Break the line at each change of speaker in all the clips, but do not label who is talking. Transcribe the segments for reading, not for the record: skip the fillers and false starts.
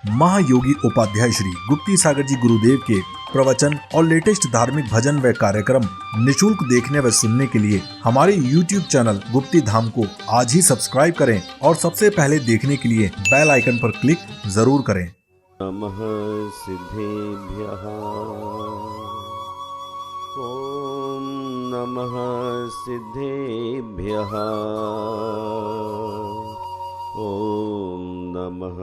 महायोगी उपाध्याय श्री गुप्ती सागर जी गुरुदेव के प्रवचन और लेटेस्ट धार्मिक भजन व कार्यक्रम निशुल्क देखने व सुनने के लिए हमारे YouTube चैनल गुप्ती धाम को आज ही सब्सक्राइब करें और सबसे पहले देखने के लिए बेल आइकन पर क्लिक जरूर करें।
नमः सिद्धेभ्यः ॐ नमः सिद्धेभ्यः ॐ नमः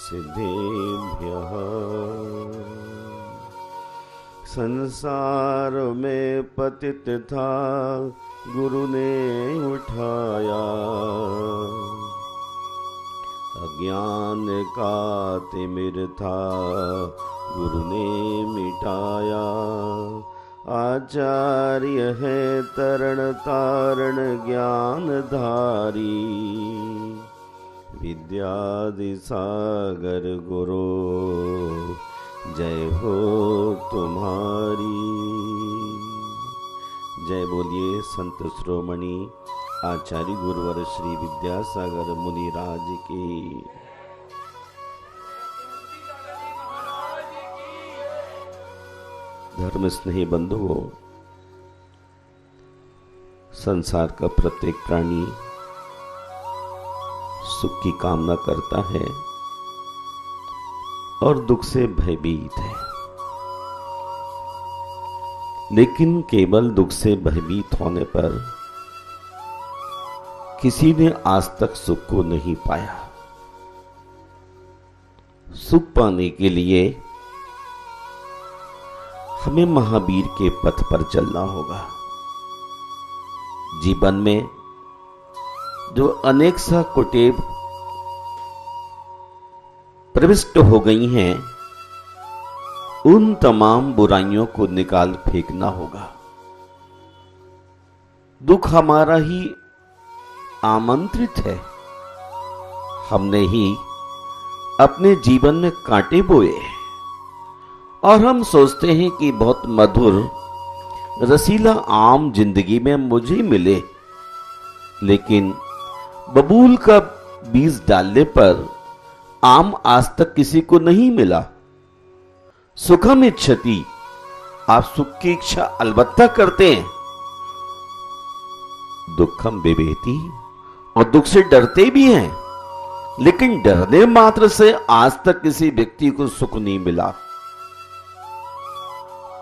सिद्धेभ्यः। संसार में पतित था गुरु ने उठाया, अज्ञान का तिमिर था गुरु ने मिटाया। आचार्य है तरण तारण ज्ञान धारी, विद्यादि सागर गुरु जय हो तुम्हारी। जय बोलिए संत श्रोमणी आचार्य गुरुवर श्री विद्यासागर मुनि राज की। धर्म स्नेही बंधुओं, संसार का प्रत्येक प्राणी सुख की कामना करता है और दुख से भयभीत है, लेकिन केवल दुख से भयभीत होने पर किसी ने आज तक सुख को नहीं पाया। सुख पाने के लिए हमें महावीर के पथ पर चलना होगा। जीवन में जो अनेक सा कुटेव प्रविष्ट हो गई हैं, उन तमाम बुराइयों को निकाल फेंकना होगा। दुख हमारा ही आमंत्रित है, हमने ही अपने जीवन में कांटे बोए और हम सोचते हैं कि बहुत मधुर रसीला आम जिंदगी में मुझे मिले, लेकिन बबूल का बीज डालने पर आम आज तक किसी को नहीं मिला। सुखम इच्छति, आप सुख की इच्छा अलबत्ता करते हैं, दुखम बिभेति, और दुख से डरते भी हैं, लेकिन डरने मात्र से आज तक किसी व्यक्ति को सुख नहीं मिला।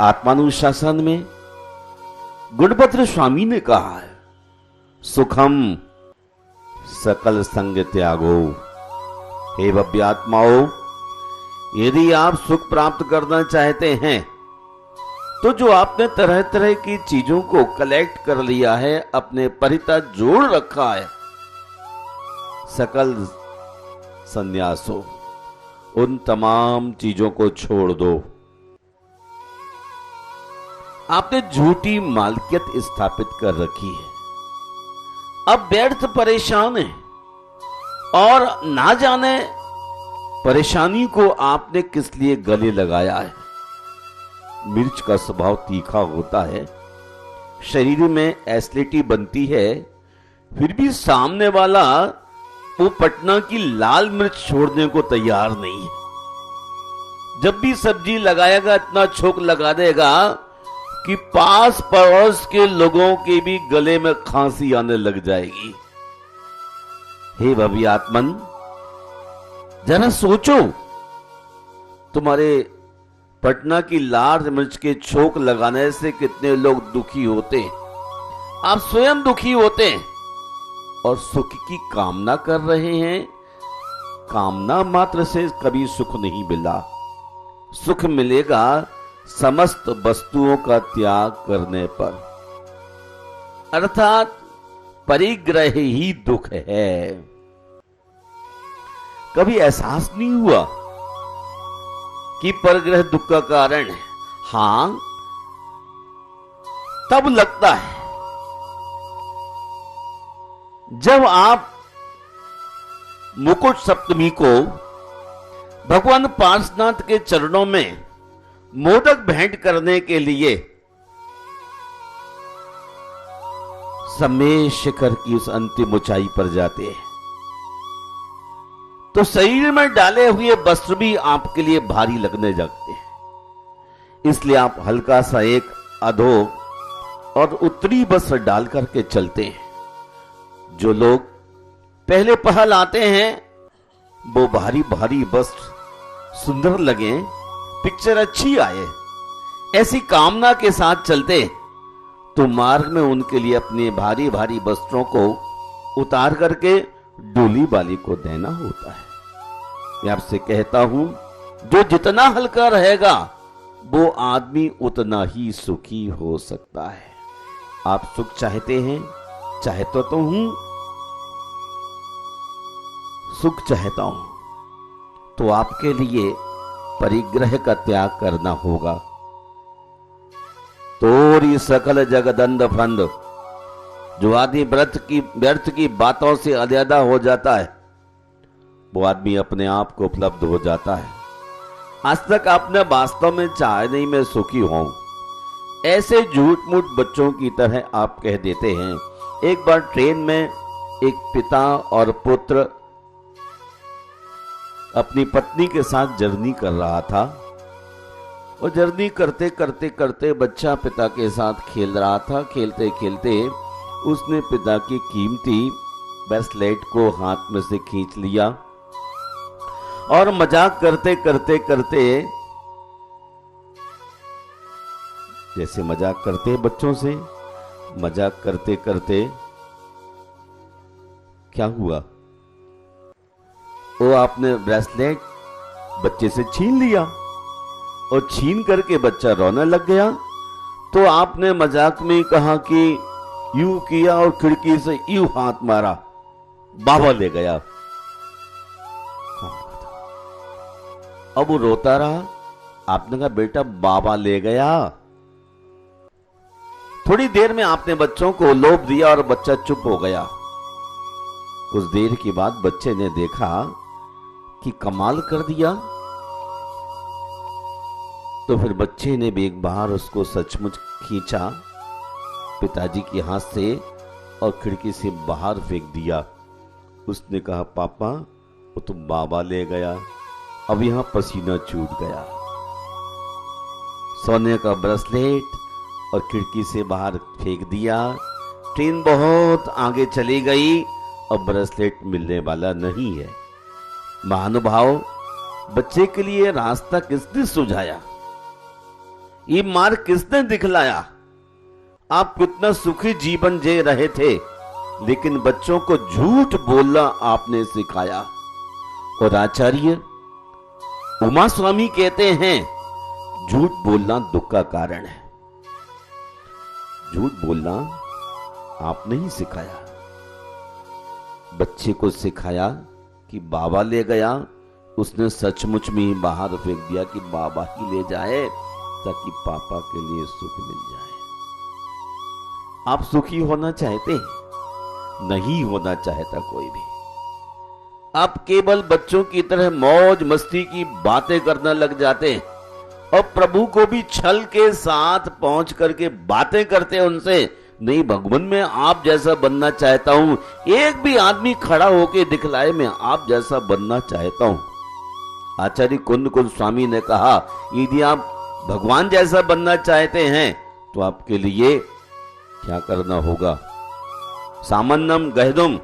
आत्मानुशासन में गुणभद्र स्वामी ने कहा है, सुखम सकल संग त्यागो। हे भव्यात्माओं, यदि आप सुख प्राप्त करना चाहते हैं तो जो आपने तरह तरह की चीजों को कलेक्ट कर लिया है, अपने परिता जोड़ रखा है, सकल संन्यासो, उन तमाम चीजों को छोड़ दो। आपने झूठी मालकियत स्थापित कर रखी है, अब व्यर्थ परेशान है और ना जाने परेशानी को आपने किस लिए गले लगाया है। मिर्च का स्वभाव तीखा होता है, शरीर में एसिडिटी बनती है, फिर भी सामने वाला वो पटना की लाल मिर्च छोड़ने को तैयार नहीं है। जब भी सब्जी लगाएगा इतना छोक लगा देगा कि पास पड़ोस के लोगों के भी गले में खांसी आने लग जाएगी। हे भव्यात्मन, जरा सोचो, तुम्हारे पटना की लाल मिर्च के छोक लगाने से कितने लोग दुखी होते हैं। आप स्वयं दुखी होते हैं और सुख की कामना कर रहे हैं। कामना मात्र से कभी सुख नहीं मिला। सुख मिलेगा समस्त वस्तुओं का त्याग करने पर, अर्थात परिग्रह ही दुख है। कभी एहसास नहीं हुआ कि परग्रह दुख का कारण है? हां, तब लगता है जब आप मुकुट सप्तमी को भगवान पार्श्वनाथ के चरणों में मोदक भेंट करने के लिए समय शिखर की उस अंतिम ऊंचाई पर जाते हैं, तो शरीर में डाले हुए वस्त्र भी आपके लिए भारी लगने लगते हैं। इसलिए आप हल्का सा एक अधो और उत्तरी वस्त्र डाल करके चलते हैं। जो लोग पहले पहल आते हैं वो भारी भारी वस्त्र सुंदर लगे, पिक्चर अच्छी आए, ऐसी कामना के साथ चलते, तो मार्ग में उनके लिए अपने भारी भारी वस्त्रों को उतार करके डोली वाली को देना होता है। मैं आपसे कहता हूं, जो जितना हल्का रहेगा वो आदमी उतना ही सुखी हो सकता है। आप सुख चाहते हैं? चाहता तो हूं, सुख चाहता हूं, तो आपके लिए परिग्रह का त्याग करना होगा। तोरी सकल जगदंड फंद, जो आदमी व्यर्थ की बातों से अलहदा हो जाता है, वो आदमी अपने आप को उपलब्ध हो जाता है। आज तक आपने वास्तव में चाहा नहीं मैं सुखी हूं, ऐसे झूठ मूठ बच्चों की तरह आप कह देते हैं। एक बार ट्रेन में एक पिता और पुत्र अपनी पत्नी के साथ जर्नी कर रहा था, और जर्नी करते करते करते बच्चा पिता के साथ खेल रहा था। खेलते खेलते उसने पिता की कीमती ब्रेसलेट को हाथ में से खींच लिया और मजाक करते करते करते, जैसे मजाक करते बच्चों से, मजाक करते करते क्या हुआ, वो आपने ब्रेसलेट बच्चे से छीन लिया, और छीन करके बच्चा रोने लग गया। तो आपने मजाक में कहा कि यूं किया और खिड़की से यूं हाथ मारा, बाबा ले गया। अब वो रोता रहा। आपने कहा बेटा बाबा ले गया। थोड़ी देर में आपने बच्चों को लोभ दिया और बच्चा चुप हो गया। कुछ देर के बाद बच्चे ने देखा कि कमाल कर दिया, तो फिर बच्चे ने भी एक बार उसको सचमुच खींचा पिताजी के हाथ से और खिड़की से बाहर फेंक दिया। उसने कहा पापा वो तो बाबा ले गया। अब यहां पसीना छूट गया। सोने का ब्रेसलेट और खिड़की से बाहर फेंक दिया। ट्रेन बहुत आगे चली गई और ब्रेसलेट मिलने वाला नहीं है। महानुभाव, बच्चे के लिए रास्ता किसने सुझाया, ये मार्ग किसने दिखलाया? आप कितना सुखी जीवन जी रहे थे, लेकिन बच्चों को झूठ बोलना आपने सिखाया। और आचार्य उमा स्वामी कहते हैं झूठ बोलना दुख का कारण है। झूठ बोलना आपने ही सिखाया। बच्चे को सिखाया कि बाबा ले गया, उसने सचमुच में ही बाहर फेंक दिया कि बाबा ही ले जाए ताकि पापा के लिए सुख मिल जाए। आप सुखी होना चाहते हैं? नहीं होना चाहता कोई भी। आप केवल बच्चों की तरह मौज मस्ती की बातें करने लग जाते हैं और प्रभु को भी छल के साथ पहुंच करके बातें करते हैं उनसे। नहीं भगवान, मैं आप जैसा बनना चाहता हूं। एक भी आदमी खड़ा होके दिखलाए मैं आप जैसा बनना चाहता हूं। आचार्य कुंद कुंद स्वामी ने कहा यदि आप भगवान जैसा बनना चाहते हैं तो आपके लिए क्या करना होगा? सामान्यम गहदुम,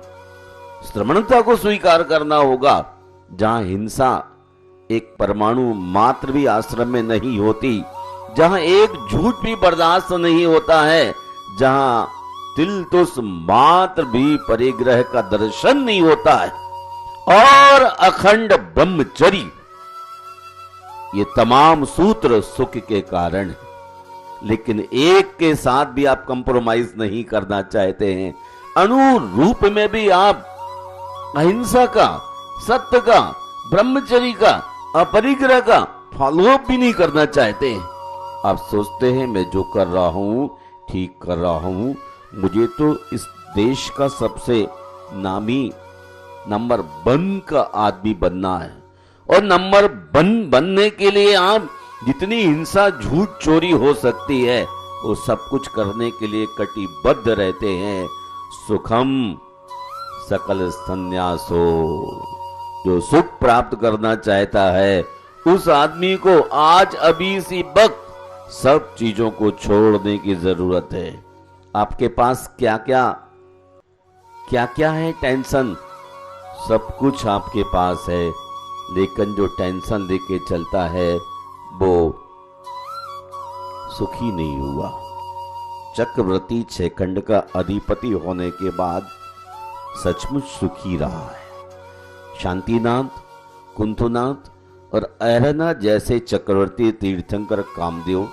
श्रमणता को स्वीकार करना होगा। जहां हिंसा एक परमाणु मात्र भी आश्रम में नहीं होती, जहां एक झूठ भी बर्दाश्त नहीं होता है, जहां तिल तुस मात्र भी परिग्रह का दर्शन नहीं होता है, और अखंड ब्रह्मचर्य, ये तमाम सूत्र सुख के कारण है। लेकिन एक के साथ भी आप कंप्रोमाइज नहीं करना चाहते हैं। अनुरूप में भी आप अहिंसा का, सत्य का, ब्रह्मचर्य का, अपरिग्रह का फॉलोअप भी नहीं करना चाहते हैं। आप सोचते हैं मैं जो कर रहा हूं ठीक कर रहा हूं, मुझे तो इस देश का सबसे नामी नंबर 1 का आदमी बनना है। और नंबर 1 बनने के लिए आप जितनी हिंसा झूठ चोरी हो सकती है वो सब कुछ करने के लिए कटिबद्ध रहते हैं। सुखम सकल संन्यासो जो सुख प्राप्त करना चाहता है उस आदमी को आज अभी इसी वक्त सब चीजों को छोड़ने की जरूरत है। आपके पास क्या क्या है टेंशन, सब कुछ आपके पास है, लेकिन जो टेंशन लेके चलता है वो सुखी नहीं हुआ। चक्रवर्ती 6 खंड का अधिपति होने के बाद सचमुच सुखी रहा है। शांतिनाथ, कुंथुनाथ और ऐरनाथ जैसे चक्रवर्ती तीर्थंकर कामदेव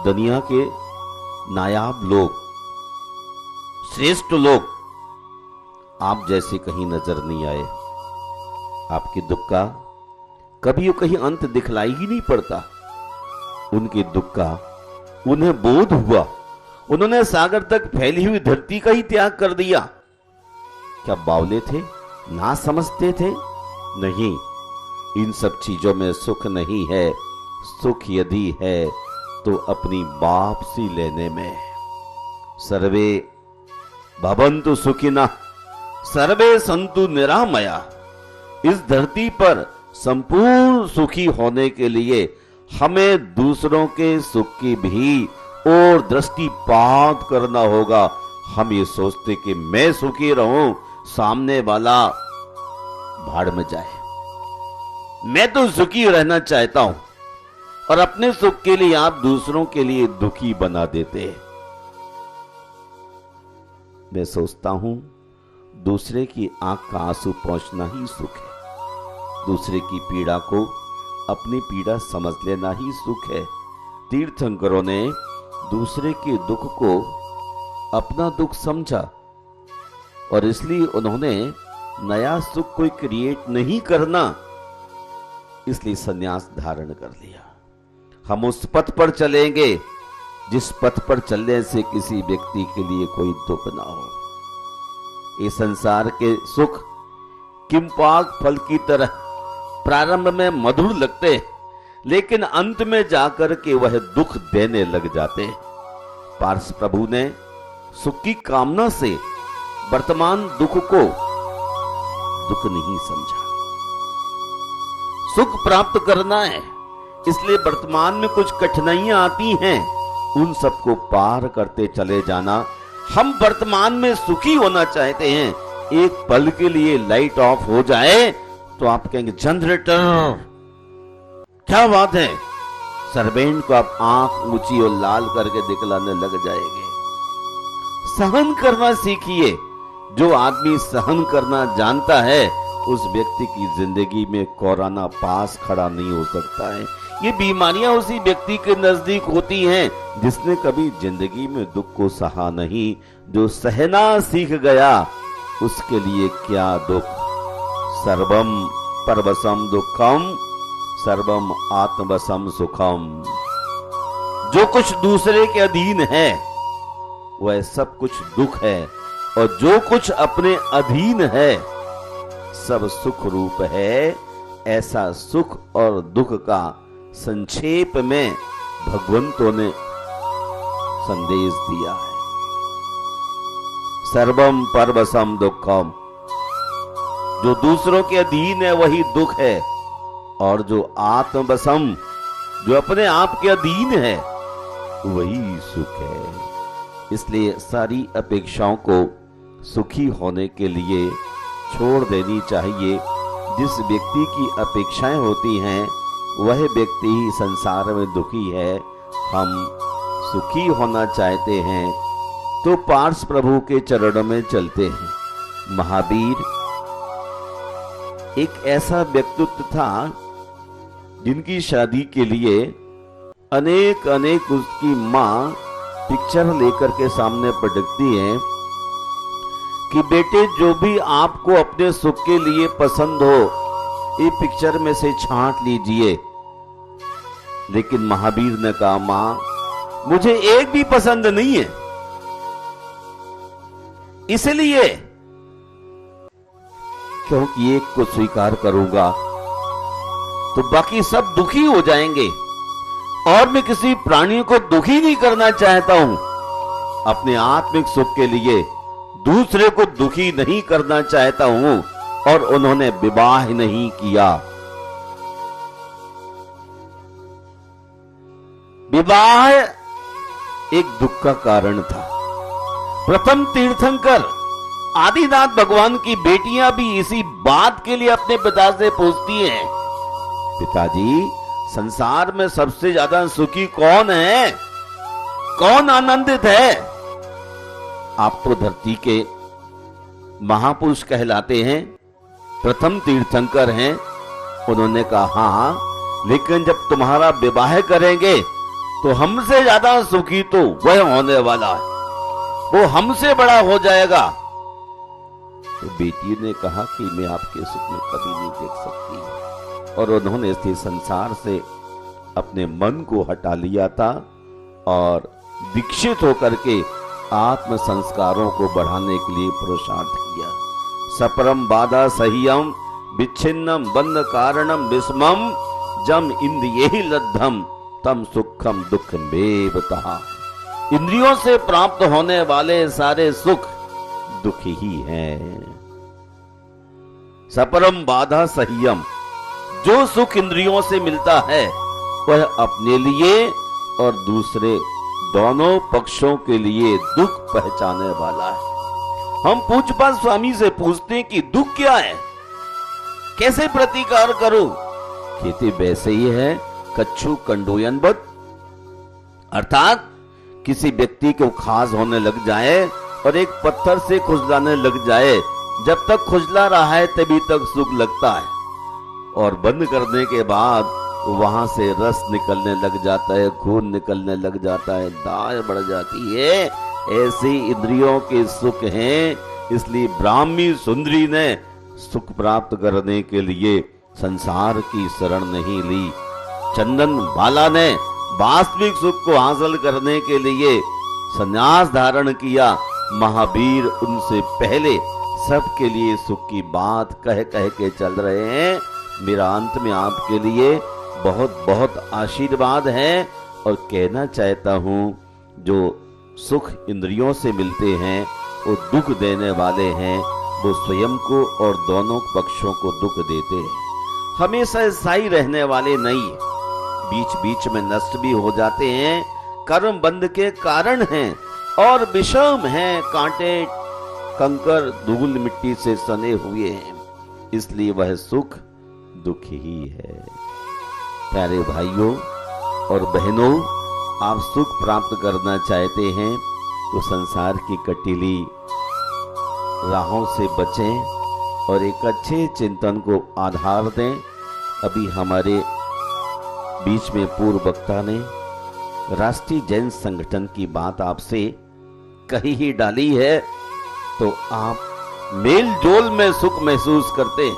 दुनिया के नायाब लोग, श्रेष्ठ लोग आप जैसे कहीं नजर नहीं आए। आपके दुख का कभी कहीं अंत दिखलाई ही नहीं पड़ता। उनके दुख का उन्हें बोध हुआ, उन्होंने सागर तक फैली हुई धरती का ही त्याग कर दिया। क्या बावले थे, ना समझते थे? नहीं, इन सब चीजों में सुख नहीं है। सुख यदि है तो अपनी वापसी लेने में। सर्वे भवन्तु सुखिनः सर्वे सन्तु निरामया। इस धरती पर संपूर्ण सुखी होने के लिए हमें दूसरों के सुख की भी और दृष्टिपात करना होगा। हम ये सोचते कि मैं सुखी रहूं, सामने वाला भाड़ में जाए। मैं तो सुखी रहना चाहता हूं और अपने सुख के लिए आप दूसरों के लिए दुखी बना देते हैं। मैं सोचता हूं दूसरे की आंख का आंसू पहुंचना ही सुख है। दूसरे की पीड़ा को अपनी पीड़ा समझ लेना ही सुख है। तीर्थंकरों ने दूसरे के दुख को अपना दुख समझा और इसलिए उन्होंने नया सुख कोई क्रिएट नहीं करना, इसलिए संन्यास धारण कर लिया। हम उस पथ पर चलेंगे जिस पथ पर चलने से किसी व्यक्ति के लिए कोई दुख ना हो। इस संसार के सुख किंपाक फल की तरह प्रारंभ में मधुर लगते, लेकिन अंत में जाकर के वह दुख देने लग जाते। पार्स प्रभु ने सुख की कामना से वर्तमान दुख को दुख नहीं समझा। सुख प्राप्त करना है, इसलिए वर्तमान में कुछ कठिनाइयां आती हैं, उन सबको पार करते चले जाना। हम वर्तमान में सुखी होना चाहते हैं। एक पल के लिए लाइट ऑफ हो जाए तो आप कहेंगे जनरेटर, क्या बात है। सर्वेंट को आप आंख ऊंची और लाल करके दिखलाने लग जाएंगे। सहन करना सीखिए। जो आदमी सहन करना जानता है उस व्यक्ति की जिंदगी में कोरोना पास खड़ा नहीं हो सकता है। ये बीमारियां उसी व्यक्ति के नजदीक होती हैं जिसने कभी जिंदगी में दुख को सहा नहीं। जो सहना सीख गया उसके लिए क्या दुख। सर्वम परवसम दुखम सर्वम आत्मवसम सुखम। जो कुछ दूसरे के अधीन है वह सब कुछ दुख है, और जो कुछ अपने अधीन है सब सुख रूप है। ऐसा सुख और दुख का संक्षेप में भगवंतों ने संदेश दिया है। सर्वम परवसम दुखम। जो दूसरों के अधीन है वही दुख है, और जो आत्मवसम, जो अपने आप के अधीन है, वही सुख है। इसलिए सारी अपेक्षाओं को सुखी होने के लिए छोड़ देनी चाहिए। जिस व्यक्ति की अपेक्षाएं होती हैं वह व्यक्ति ही संसार में दुखी है। हम सुखी होना चाहते हैं तो पार्स प्रभु के चरणों में चलते हैं। महावीर एक ऐसा व्यक्तित्व था जिनकी शादी के लिए अनेक उसकी मां पिक्चर लेकर के सामने पटकती है कि बेटे जो भी आपको अपने सुख के लिए पसंद हो ये पिक्चर में से छांट लीजिए। लेकिन महावीर ने कहा मां मुझे एक भी पसंद नहीं है, इसलिए क्योंकि एक को स्वीकार करूंगा तो बाकी सब दुखी हो जाएंगे, और मैं किसी प्राणी को दुखी नहीं करना चाहता हूं। अपने आत्मिक सुख के लिए दूसरे को दुखी नहीं करना चाहता हूं, और उन्होंने विवाह नहीं किया। विवाह एक दुख का कारण था। प्रथम तीर्थंकर आदिनाथ भगवान की बेटियां भी इसी बात के लिए अपने पिता से पूछती हैं, पिताजी, संसार में सबसे ज्यादा सुखी कौन है, कौन आनंदित है? आप तो धरती के महापुरुष कहलाते हैं, प्रथम तीर्थंकर हैं। उन्होंने कहा, हाँ, लेकिन जब तुम्हारा विवाह करेंगे तो हमसे ज्यादा सुखी तो वह होने वाला है, वो हमसे बड़ा हो जाएगा। तो बेटी ने कहा कि मैं आपके सुख में कभी नहीं देख सकती, और उन्होंने इस संसार से अपने मन को हटा लिया था और दीक्षित होकर के आत्म संस्कारों को बढ़ाने के लिए पुरुषार्थ किया। सपरम बाधा सह्यम विच्छिन्नम बंध कारणम विस्मम जम इंद्रिये लद्धम तम सुखम दुख बेबता। इंद्रियों से प्राप्त होने वाले सारे सुख दुख ही हैं। सपरम बाधा सह्यम, जो सुख इंद्रियों से मिलता है वह अपने लिए और दूसरे दोनों पक्षों के लिए दुख पहचाने वाला है। हम पूज्यपाद स्वामी से पूछते हैं कि दुख क्या है, कैसे प्रतिकार करो? खेती वैसे ही है, कच्छु कंडोयनवत, अर्थात किसी व्यक्ति को खास होने लग जाए और एक पत्थर से खुजलाने लग जाए, जब तक खुजला रहा है तभी तक सुख लगता है, और बंद करने के बाद वहां से रस निकलने लग जाता है, खून निकलने लग जाता है, दाढ़ बढ़ जाती है। ऐसे इंद्रियों के सुख हैं। इसलिए ब्राह्मी सुंदरी ने सुख प्राप्त करने के लिए संसार की शरण नहीं ली। चंदन बाला ने वास्तविक सुख को हासिल करने के लिए संन्यास धारण किया। महावीर उनसे पहले सबके लिए सुख की बात कह कह के चल रहे हैं। मेरा अंत में आपके लिए बहुत बहुत आशीर्वाद है और कहना चाहता हूं, जो सुख इंद्रियों से मिलते हैं वो दुख देने वाले हैं, वो स्वयं को और दोनों पक्षों को दुख देते हैं। हमेशा स्थायी रहने वाले नहीं, बीच बीच में नष्ट भी हो जाते हैं, कर्म बंध के कारण हैं और विषम हैं, कांटे कंकर धूल मिट्टी से सने हुए हैं, इसलिए वह सुख दुख ही है। प्यारे भाइयों और बहनों, आप सुख प्राप्त करना चाहते हैं तो संसार की कटीली राहों से बचें और एक अच्छे चिंतन को आधार दें। अभी हमारे बीच में पूर्व वक्ता ने राष्ट्रीय जैन संगठन की बात आपसे कही ही डाली है, तो आप मेल जोल में सुख महसूस करते,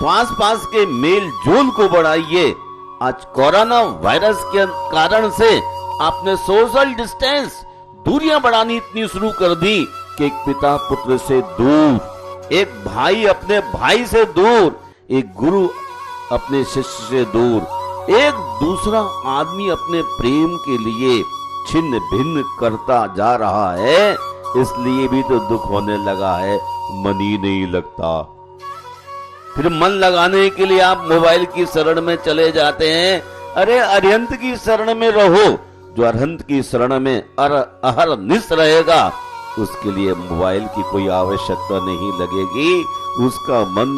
तो आस पास के मेल जोल को बढ़ाइए। आज कोरोना वायरस के कारण से आपने सोशल डिस्टेंस, दूरियां बढ़ानी इतनी शुरू कर दी कि एक पिता पुत्र से दूर, एक भाई अपने भाई से दूर, एक गुरु अपने शिष्य से दूर, एक दूसरा आदमी अपने प्रेम के लिए छिन्न भिन्न करता जा रहा है। इसलिए भी तो दुख होने लगा है, मन ही नहीं लगता। फिर मन लगाने के लिए आप मोबाइल की शरण में चले जाते हैं। अरे अरिहंत की शरण में रहो। जो अरिहंत की शरण में अहरनिश रहेगा, उसके लिए मोबाइल की कोई आवश्यकता नहीं लगेगी। उसका मन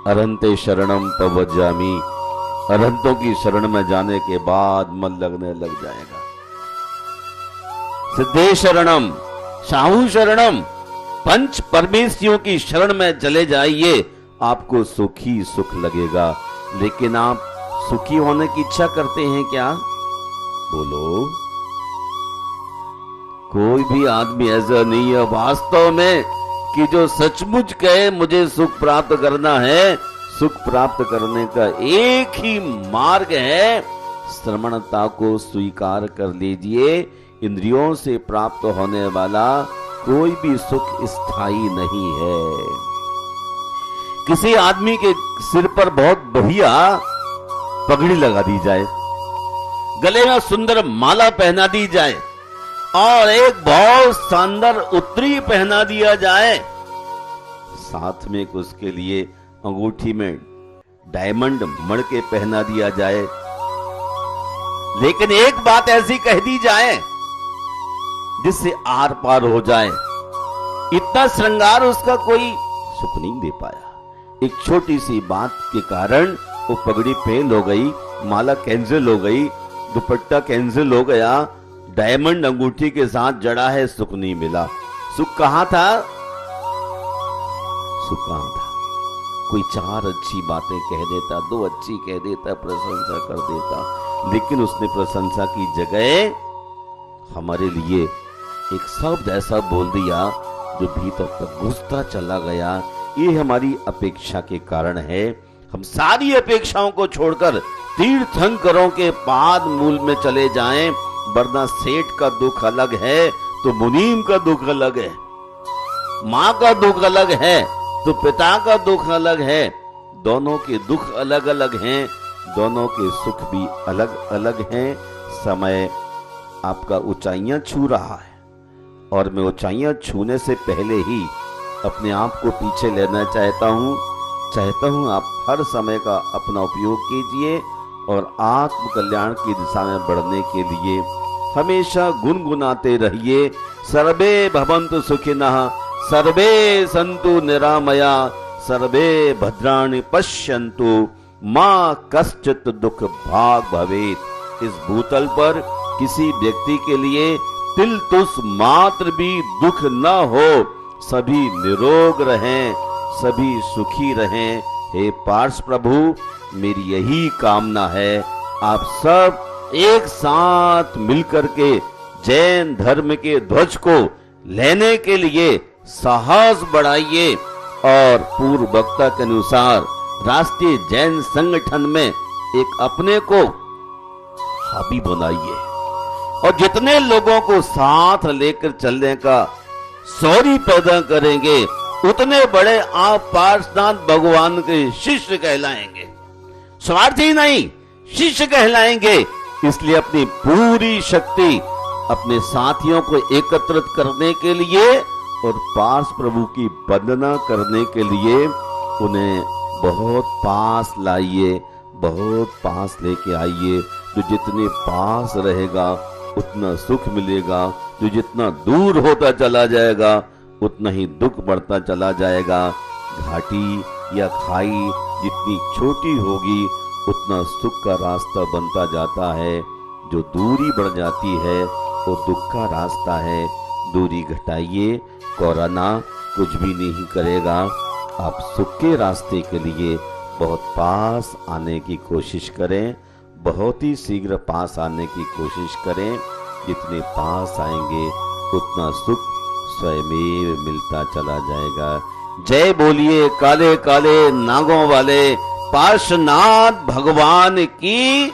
अरहंते शरणम पवज्जामि, अरहंतों की शरण में जाने के बाद मन लगने लग जाएगा। सिद्धे शरणम, साहू शरणम, पंच परमेश्वरियों की शरण में चले जाइए, आपको सुख ही सुख लगेगा। लेकिन आप सुखी होने की इच्छा करते हैं क्या? बोलो। कोई भी आदमी ऐसा नहीं है वास्तव में कि जो सचमुच कहे मुझे सुख प्राप्त करना है। सुख प्राप्त करने का एक ही मार्ग है, श्रमणता को स्वीकार कर लीजिए। इंद्रियों से प्राप्त होने वाला कोई भी सुख स्थायी नहीं है। किसी आदमी के सिर पर बहुत बढ़िया पगड़ी लगा दी जाए, गले में सुंदर माला पहना दी जाए और एक बहुत शानदार उत्तरी पहना दिया जाए, साथ में एक उसके लिए अंगूठी में डायमंड मड़ के पहना दिया जाए, लेकिन एक बात ऐसी कह दी जाए जिससे आर पार हो जाए। इतना श्रृंगार उसका कोई सुख नहीं दे पाया। एक छोटी सी बात के कारण वो पगड़ी फेल हो गई, माला कैंसिल हो गई, दुपट्टा कैंसिल हो गया, डायमंड अंगूठी के साथ जड़ा है, सुख नहीं मिला। सुख कहां था? सुख कहां था? कोई चार अच्छी बातें कह देता, दो अच्छी कह देता, प्रशंसा कर देता, लेकिन उसने प्रशंसा की जगह हमारे लिए एक शब्द ऐसा बोल दिया जो भीतर तक घुसता चला गया। ये हमारी अपेक्षा के कारण है। हम सारी अपेक्षाओं को छोड़कर तीर्थंकरों के पाद मूल में चले जाएं, वरना सेठ का दुख अलग है तो मुनीम का दुख अलग है, मां का दुख अलग है तो पिता का दुख अलग है। दोनों के दुख अलग अलग हैं, दोनों के सुख भी अलग अलग हैं। समय आपका ऊंचाइयां छू रहा है और मैं ऊंचाइयां छूने से पहले ही अपने आप को पीछे लेना चाहता हूं आप हर समय का अपना उपयोग कीजिए और आत्म कल्याण की दिशा में बढ़ने के लिए हमेशा गुनगुनाते रहिए। सर्वे भवन्तु सुखिनः, सर्वे सन्तु निरामया, सर्वे भद्राणि पश्यन्तु, माँ कश्चित् दुख भाग भवेत्। इस भूतल पर किसी व्यक्ति के लिए तिल तुस मात्र भी दुख न हो, सभी निरोग रहें, सभी सुखी रहें। हे पार्श प्रभु, मेरी यही कामना है। आप सब एक साथ मिलकर के जैन धर्म के ध्वज को लेने के लिए साहस बढ़ाइए और पूर्व वक्ता के अनुसार राष्ट्रीय जैन संगठन में एक अपने को हावी बनाइए और जितने लोगों को साथ लेकर चलने का सौरी पैदा करेंगे, उतने बड़े आप पार्शनाथ भगवान के शिष्य कहलाएंगे। स्वार्थी नहीं, शिष्य कहलाएंगे। इसलिए अपनी पूरी शक्ति अपने साथियों को एकत्रित करने के लिए और पार्श प्रभु की वंदना करने के लिए उन्हें बहुत पास लाइए, बहुत पास लेके आइए। जो जितने पास रहेगा उतना सुख मिलेगा, जो जितना दूर होता चला जाएगा उतना ही दुख बढ़ता चला जाएगा। घाटी या खाई जितनी छोटी होगी उतना सुख का रास्ता बनता जाता है। जो दूरी बढ़ जाती है वो दुख का रास्ता है। दूरी घटाइए, कोरोना कुछ भी नहीं करेगा। आप सुख के रास्ते के लिए बहुत पास आने की कोशिश करें, बहुत ही शीघ्र पास आने की कोशिश करें। जितने पास आएंगे उतना सुख स्वयं मिलता चला जाएगा। जय बोलिए काले काले नागों वाले पार्शनाथ भगवान की।